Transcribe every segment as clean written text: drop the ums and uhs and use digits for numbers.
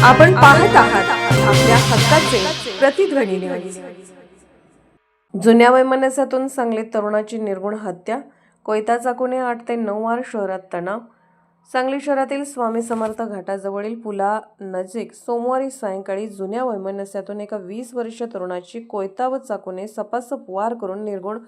आपण पाहत आहात आपल्या हक्काचे प्रतिध्वनी न्यूज। जुन्या वैमनस्यातून सांगलीत तरुणाची निर्गुण हत्या, कोयता चाकूने 8 ते 9 वार शहरात तणाव। सांगली शहरातील स्वामी समर्थ घाटाजवळील पुला नजीक सोमवारी सायंकाळी जुन्या वैमनस्यातून एका 20 वर्षीय तरुणाची कोयता व चाकूने सपासप वार करून निर्गुण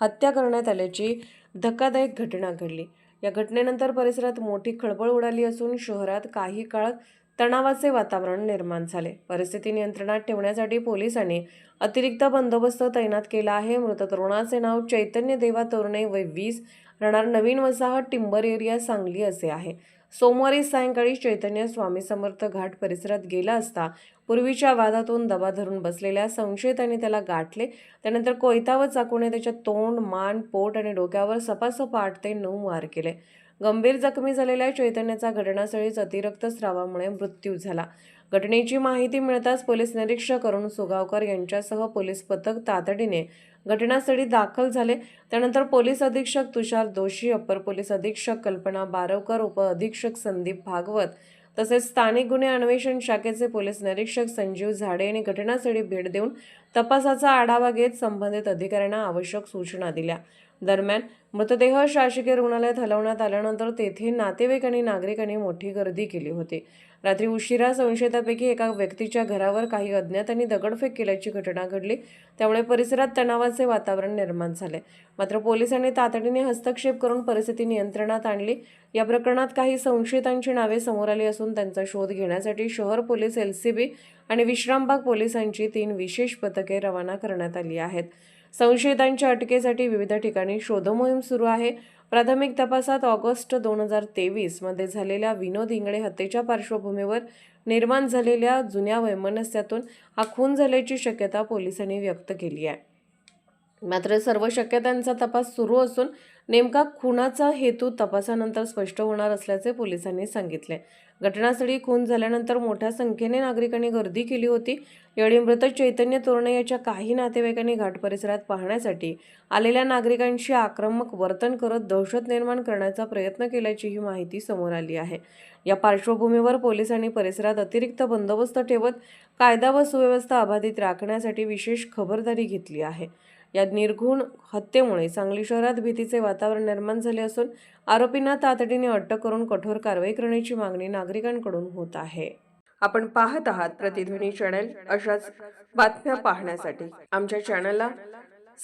हत्या करण्यात आल्याची धक्कादायक घटना घडली। या घटनेनंतर परिसरात मोठी खळबळ उडाली असून शहरात काही काळ तणावाचे वातावरण निर्माण झाले। परिस्थिती नियंत्रणात ठेवण्यासाठी पोलिसांनी अतिरिक्त बंदोबस्त तैनात केला आहे। मृत तरुणाचे नाव चैतन्य देवा तोरणे, वय 20, राहणार नवीन वसाहत, टिंबर एरिया, सांगली असे आहे। सोमवारी सायंकाळी चैतन्य स्वामी समर्थ घाट परिसरात गेला असता पूर्वीच्या वादातून दबा धरून बसलेल्या संशयितांनी त्याला गाठले। त्यानंतर कोयता व चाकूने त्याच्या तोंड, मान, पोट आणि डोक्यावर सपासप 8 ते 9 वार केले। गंभीर जखमी झालेल्या चैतन्याचा घटनास्थळीच अतिरक्तस्रावामुळे मृत्यू झाला। घटनेची माहिती मिळताच पोलीस निरीक्षक अरुण सुगावकर यांच्यासह पोलीस पथक तातडीने घटनास्थळी दाखल झाले। त्यानंतर पोलीस अधीक्षक तुषार दोशी, अप्पर पोलीस अधीक्षक कल्पना बारवकर, उप अधीक्षक संदीप भागवत तसेच स्थानिक गुन्हे अन्वेषण शाखेचे पोलीस निरीक्षक संजीव झाडे यांनी घटनास्थळी भेट देऊन तपासाचा आढावा घेत संबंधित अधिकाऱ्यांना आवश्यक सूचना दिल्या। दरम्यान मृतदेह शासकीय रुग्णालयात हलवण्यात आल्यानंतर तेथे नातेवाईक आणि नागरिकांनी मोठी गर्दी केली होती। रात्री उशिरा संशयितांपैकी एका व्यक्तीच्या घरावर काही अज्ञातांनी दगडफेक केल्याची घटना घडली। त्यामुळे परिसरात तणावाचे वातावरण निर्माण झाले। मात्र पोलिसांनी तातडीने हस्तक्षेप करून परिस्थिती नियंत्रणात आणली। या प्रकरणात काही संशयितांची नावे समोर आली असून त्यांचा शोध घेण्यासाठी शहर पोलीस, LCB आणि विश्रामबाग पोलिसांची 3 विशेष पथके रवाना करण्यात आली आहेत। संशयितांच्या अटकेसाठी विविध ठिकाणी शोधमोहीम सुरू आहे। प्राथमिक तपासात ऑगस्ट 2023 मध्ये झालेल्या विनोद इंगळे हत्येच्या पार्श्वभूमीवर निर्माण झालेल्या जुन्या वैमनस्यातून हा खून झाल्याची शक्यता पोलिसांनी व्यक्त केली आहे। मात्र सर्व शक्यतांचा तपास सुरू असून नेमका खुनाचा हेतू तपासानंतर स्पष्ट होणार असल्याचे पोलिसांनी सांगितले। घटनास्थळी खून झाल्यानंतर मोठ्या संख्येने नागरिकांनी गर्दी केली होती। यावेळी मृत चैतन्य तोरणे याच्या काही नातेवाईकांनी घाट परिसरात पाहण्यासाठी आलेल्या नागरिकांशी आक्रमक वर्तन करत दहशत निर्माण करण्याचा प्रयत्न केल्याचीही माहिती समोर आली आहे। या पार्श्वभूमीवर पोलिसांनी परिसरात अतिरिक्त बंदोबस्त ठेवत कायदा व सुव्यवस्था अबाधित राखण्यासाठी विशेष खबरदारी घेतली आहे। या निर्घृण हत्येमुळे सांगली शहरात भीतीचे वातावरण निर्माण झाले असून आरोपींना तातडीने अटक करून कठोर कारवाई करण्याची मागणी नागरिकांकडून होत आहे। आपण पाहत आहात प्रतिध्वनी चॅनल। अशाच बातम्या पाहण्यासाठी आमच्या चॅनलला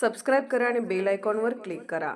सबस्क्राइब करा आणि बेल आयकॉनवर क्लिक करा।